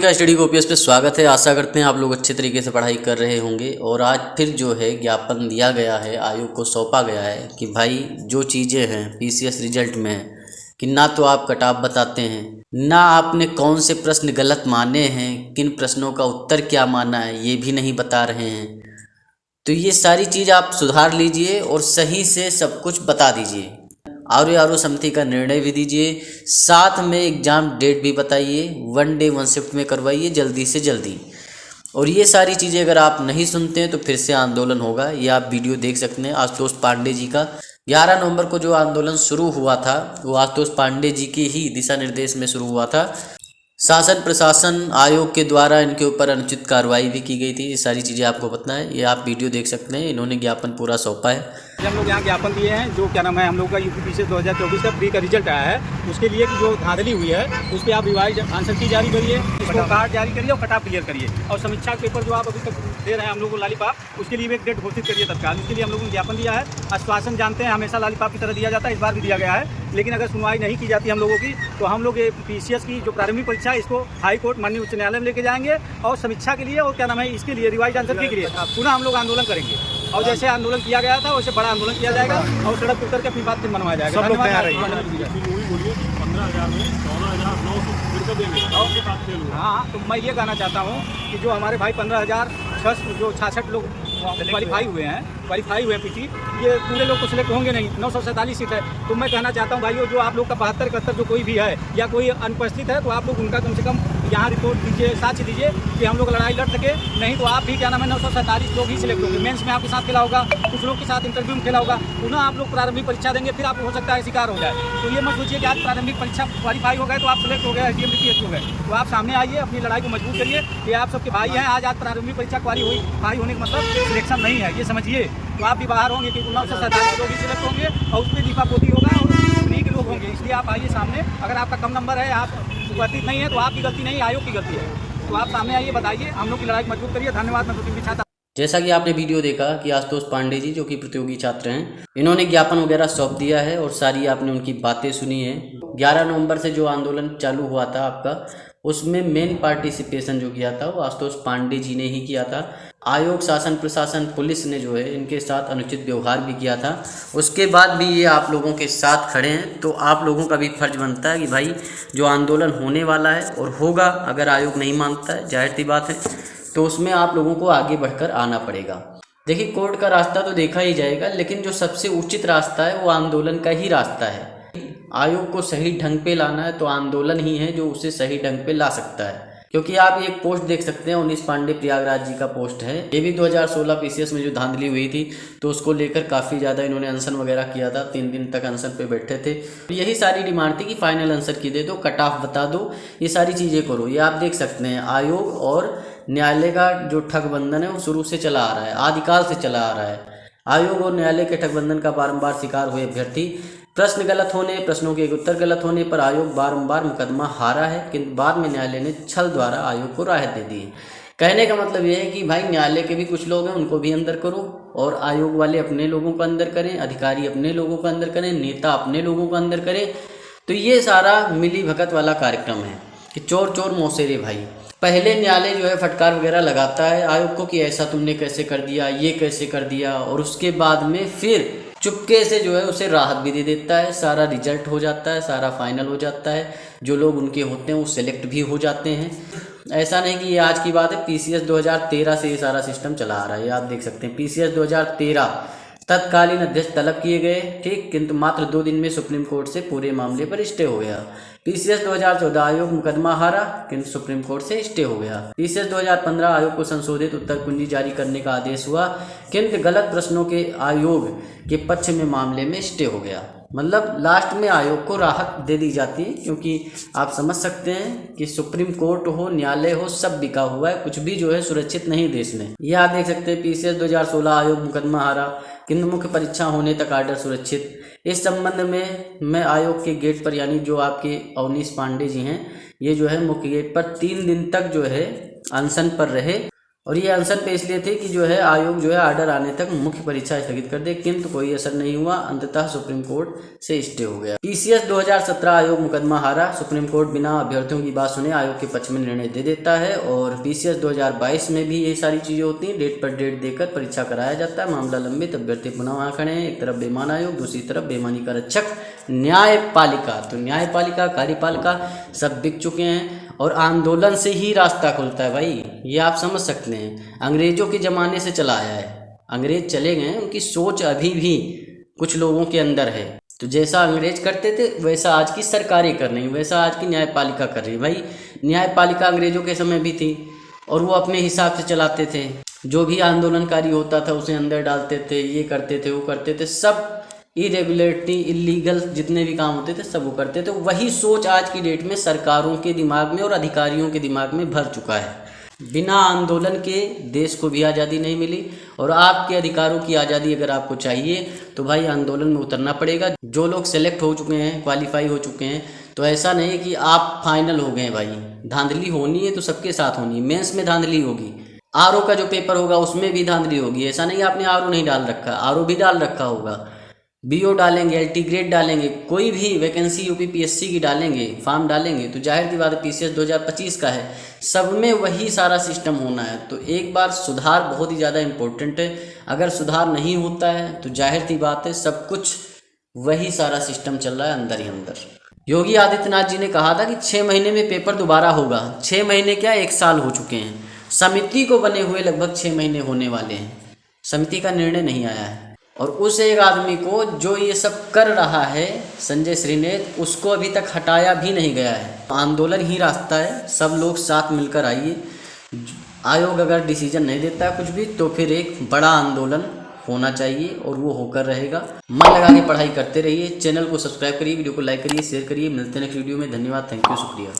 का study OPS पे स्वागत है। आशा करते हैं आप लोग अच्छे तरीके से पढ़ाई कर रहे होंगे। और आज फिर जो है ज्ञापन दिया गया है, आयोग को सौंपा गया है कि भाई जो चीज़ें हैं पीसीएस रिजल्ट में है कि ना तो आप कट ऑफ बताते हैं, ना आपने कौन से प्रश्न गलत माने हैं, किन प्रश्नों का उत्तर क्या माना है ये भी नहीं बता रहे हैं। तो ये सारी चीज़ आप सुधार लीजिए और सही से सब कुछ बता दीजिए। आर ओ समिति का निर्णय भी दीजिए, साथ में एग्ज़ाम डेट भी बताइए, 1 डे 1 शिफ्ट में करवाइए जल्दी से जल्दी। और ये सारी चीज़ें अगर आप नहीं सुनते हैं तो फिर से आंदोलन होगा। ये आप वीडियो देख सकते हैं आशुतोष पांडे जी का। 11 नवंबर को जो आंदोलन शुरू हुआ था वो आशुतोष पांडे जी के ही दिशा निर्देश में शुरू हुआ था। शासन प्रशासन आयोग के द्वारा इनके ऊपर अनुचित कार्रवाई भी की गई थी। ये सारी चीज़ें आपको पता है, ये आप वीडियो देख सकते हैं। इन्होंने ज्ञापन पूरा सौंपा है। हम लोग यहाँ ज्ञापन दिए हैं जो क्या नाम है हम लोग का यूपी पीसीएस 2024 का प्री का रिजल्ट आया है, उसके लिए कि जो धांधली हुई है उस पर आप रिवाइज आंसर की जारी करिए, इसको कार्ड जारी करिए और कट ऑफ क्लियर करिए। और समीक्षा पेपर जो आप अभी तक दे रहे हैं हम लोग को लॉलीपॉप, उसके लिए भी एक डेट घोषित करिए तत्काल। इसके लिए हम लोगों ने ज्ञापन दिया है। आश्वासन जानते हैं हमेशा लॉलीपॉप की तरह दिया जाता है, इस बार भी दिया गया है, लेकिन अगर सुनवाई नहीं की जाती हम लोगों की तो हम लोग ये पीसीएस की जो प्रारंभिक परीक्षा है इसको हाई कोर्ट माननीय उच्च न्यायालय में लेके जाएंगे और समीक्षा के लिए और क्या नाम है इसके लिए रिवाइज आंसर के लिए पुनः हम लोग आंदोलन करेंगे। और जैसे आंदोलन किया गया था वैसे बड़ा आंदोलन किया जाएगा और सड़क उतर के अपनी बात फिर मनवाया जाएगा। सब लोग तैयार रहिए। 15,000 में 14,900 हाँ, तो मैं ये कहना चाहता हूँ कि जो हमारे भाई 15,666 लोग क्वालिफाई हुए हैं पीटी, ये पूरे लोग तो सिलेक्ट होंगे नहीं, 947 सीट है। तो मैं कहना चाहता हूँ भाइयों जो आप लोग का 72-71 जो कोई भी है या कोई अनुपस्थित है तो आप लोग उनका कम से कम यहाँ रिपोर्ट दीजिए, साक्ष्य दीजिए कि हम लोग लड़ाई लड़ सके। नहीं तो आप भी क्या नाम है 947 लोग ही सिलेक्ट होंगे। मेंस में आपके साथ खेला होगा, कुछ लोग के साथ इंटरव्यू में खेला होगा, पुनः आप लोग प्रारंभिक परीक्षा देंगे, फिर आपको हो सकता है शिकार हो जाए। तो ये मत सोचिए कि आज प्रारंभिक परीक्षा क्वालिफाई हो गए तो आप सिलेक्ट हो गए, HDM हो गए। तो आप सामने आइए, अपनी लड़ाई को मजबूत करिए कि आप सबके भाई हैं। आज प्रारंभिक परीक्षा क्वालिफाई होने का मतलब सिलेक्शन नहीं है, ये समझिए। तो आप भी बाहर होंगे कि 947 लोग ही सिलेक्ट होंगे और उसमें दीपा पोती होगा और उन्हीं के लोग होंगे। इसलिए आप आइए सामने। अगर आपका कम नंबर है, आप उपस्थित नहीं है तो आपकी गलती नहीं, आयोग की गलती है। तो आप सामने आइए, बताइए, हम लोग की लड़ाई मजबूत करिए। धन्यवाद। मैं प्रतिनिधि छात्र। जैसा कि आपने वीडियो देखा कि आशुतोष पांडे जी जो कि प्रतियोगी छात्र हैं, इन्होंने ज्ञापन वगैरह सौंप दिया है और सारी आपने उनकी बातें सुनी है। 11 नवंबर से जो आंदोलन चालू हुआ था आपका, उसमें मेन पार्टिसिपेशन जो किया था वो आशुतोष पांडे जी ने ही किया था। आयोग, शासन प्रशासन, पुलिस ने जो है इनके साथ अनुचित व्यवहार भी किया था। उसके बाद भी ये आप लोगों के साथ खड़े हैं। तो आप लोगों का भी फर्ज बनता है कि भाई जो आंदोलन होने वाला है और होगा, अगर आयोग नहीं मानता है, जाहिर सी बात है, तो उसमें आप लोगों को आगे बढ़कर आना पड़ेगा। देखिए, कोर्ट का रास्ता तो देखा ही जाएगा, लेकिन जो सबसे उचित रास्ता है वो आंदोलन का ही रास्ता है। आयोग को सही ढंग पे लाना है तो आंदोलन ही है जो उसे सही ढंग पे ला सकता है। क्योंकि आप एक पोस्ट देख सकते हैं, 19 पांडे प्रयागराज जी का पोस्ट है। ये भी 2016 पीसीएस में जो धांधली हुई थी तो उसको लेकर काफ़ी ज़्यादा इन्होंने अनशन वगैरह किया था। 3 दिन तक अनशन पे बैठे थे। यही सारी डिमांड थी कि फाइनल आंसर की दे दो, कट ऑफ बता दो, ये सारी चीज़ें करो। ये आप देख सकते हैं आयोग और न्यायालय का जो ठगबंधन है वो शुरू से चला आ रहा है, आदिकाल से चला आ रहा है। आयोग और न्यायालय के ठगबंधन का बारंबार शिकार हुए अभ्यर्थी, प्रश्न गलत होने, प्रश्नों के उत्तर गलत होने पर आयोग बारंबार मुकदमा हारा है, किंतु बाद में न्यायालय ने छल द्वारा आयोग को राहत दे दी है। कहने का मतलब यह है कि भाई न्यायालय के भी कुछ लोग हैं, उनको भी अंदर करो और आयोग वाले अपने लोगों को अंदर करें, अधिकारी अपने लोगों को अंदर करें, नेता अपने लोगों को अंदर करें। तो ये सारा मिली भगत वाला कार्यक्रम है कि चोर चोर मौसेरे भाई। पहले न्यायालय जो है फटकार वगैरह लगाता है आयोग को कि ऐसा तुमने कैसे कर दिया, ये कैसे कर दिया, और उसके बाद में फिर चुपके से जो है उसे राहत भी दे देता है। सारा रिजल्ट हो जाता है, सारा फाइनल हो जाता है, जो लोग उनके होते हैं वो सेलेक्ट भी हो जाते हैं। ऐसा नहीं कि ये आज की बात है, पीसीएस 2013 से ये सारा सिस्टम चला आ रहा है। ये आप देख सकते हैं, पीसीएस 2013 तत्कालीन अध्यक्ष तलब किए गए, ठीक, किंतु मात्र 2 दिन में सुप्रीम कोर्ट से पूरे मामले पर स्टे हो गया। पीसीएस 2014 आयोग मुकदमा हारा, किंतु सुप्रीम कोर्ट से स्टे हो गया। पीसीएस 2015 आयोग को संशोधित उत्तर कुंजी जारी करने का आदेश हुआ, किंतु गलत प्रश्नों के आयोग के पक्ष में मामले में स्टे हो गया। मतलब लास्ट में आयोग को राहत दे दी जाती है, क्योंकि आप समझ सकते हैं कि सुप्रीम कोर्ट हो, न्यायालय हो, सब बिका हुआ है, कुछ भी जो है सुरक्षित नहीं देश में। ये आप देख सकते हैं, पीसीएस 2016 आयोग मुकदमा हारा, किंतु मुख्य परीक्षा होने तक आर्डर सुरक्षित। इस संबंध में मैं आयोग के गेट पर, यानी जो आपके अवनीश पांडे जी हैं, ये जो है मुख्य गेट पर 3 दिन तक जो है अनशन पर रहे और ये अनशन पे इसलिए थे कि जो है आयोग जो है ऑर्डर आने तक मुख्य परीक्षा स्थगित कर दे, किंतु कोई असर नहीं हुआ। अंततः सुप्रीम कोर्ट से स्टे हो गया। पीसीएस 2017 आयोग मुकदमा हारा। सुप्रीम कोर्ट बिना अभ्यर्थियों की बात सुने आयोग के पक्ष में निर्णय दे देता है। और पीसीएस 2022 में भी ये सारी चीज़ें होती हैं, डेट पर डेट देकर परीक्षा कराया जाता है, मामला लंबित, अभ्यर्थी पुनः वहाँ खड़े हैं। एक तरफ बेईमान आयोग, दूसरी तरफ बेईमानी का रक्षक न्यायपालिका। तो न्यायपालिका, कार्यपालिका सब बिक चुके हैं और आंदोलन से ही रास्ता खुलता है भाई, ये आप समझ सकते हैं। अंग्रेजों के ज़माने से चला आया है, अंग्रेज चले गए, उनकी सोच अभी भी कुछ लोगों के अंदर है। तो जैसा अंग्रेज करते थे वैसा आज की सरकारें कर रही हैं, वैसा आज की न्यायपालिका कर रही है। भाई न्यायपालिका अंग्रेजों के समय भी थी और वो अपने हिसाब से चलाते थे, जो भी आंदोलनकारी होता था उसे अंदर डालते थे, ये करते थे, वो करते थे, सब इरेगुलरिटी, इलीगल जितने भी काम होते थे सब वो करते थे। वही सोच आज की डेट में सरकारों के दिमाग में और अधिकारियों के दिमाग में भर चुका है। बिना आंदोलन के देश को भी आज़ादी नहीं मिली और आपके अधिकारों की आज़ादी अगर आपको चाहिए तो भाई आंदोलन में उतरना पड़ेगा। जो लोग सेलेक्ट हो चुके हैं, क्वालिफाई हो चुके हैं, तो ऐसा नहीं है कि आप फाइनल हो गए भाई। धांधली होनी है तो सबके साथ होनी है। मेंस में धांधली होगी, आरओ का जो पेपर होगा उसमें भी धांधली होगी। ऐसा नहीं आपने आरओ नहीं डाल रखा, आरओ भी डाल रखा होगा, बीओ डालेंगे, एलटी ग्रेड डालेंगे, कोई भी वैकेंसी यूपीपीएससी की डालेंगे, फॉर्म डालेंगे, तो जाहिर सी बात है पीसीएस 2025 का है, सब में वही सारा सिस्टम होना है। तो एक बार सुधार बहुत ही ज़्यादा इम्पोर्टेंट है। अगर सुधार नहीं होता है तो जाहिर सी बात है सब कुछ वही सारा सिस्टम चल रहा है अंदर ही अंदर। योगी आदित्यनाथ जी ने कहा था कि 6 महीने में पेपर दोबारा होगा। 6 महीने क्या, 1 साल हो चुके हैं। समिति को बने हुए लगभग 6 महीने होने वाले हैं, समिति का निर्णय नहीं आया है। और उस एक आदमी को जो ये सब कर रहा है, संजय श्रीनेत, उसको अभी तक हटाया भी नहीं गया है। आंदोलन ही रास्ता है, सब लोग साथ मिलकर आइए। आयोग अगर डिसीजन नहीं देता कुछ भी तो फिर एक बड़ा आंदोलन होना चाहिए और वो होकर रहेगा। मन लगा के पढ़ाई करते रहिए। चैनल को सब्सक्राइब करिए, वीडियो को लाइक करिए, शेयर करिए। मिलते हैं नेक्स्ट वीडियो में। धन्यवाद, थैंक यू, शुक्रिया।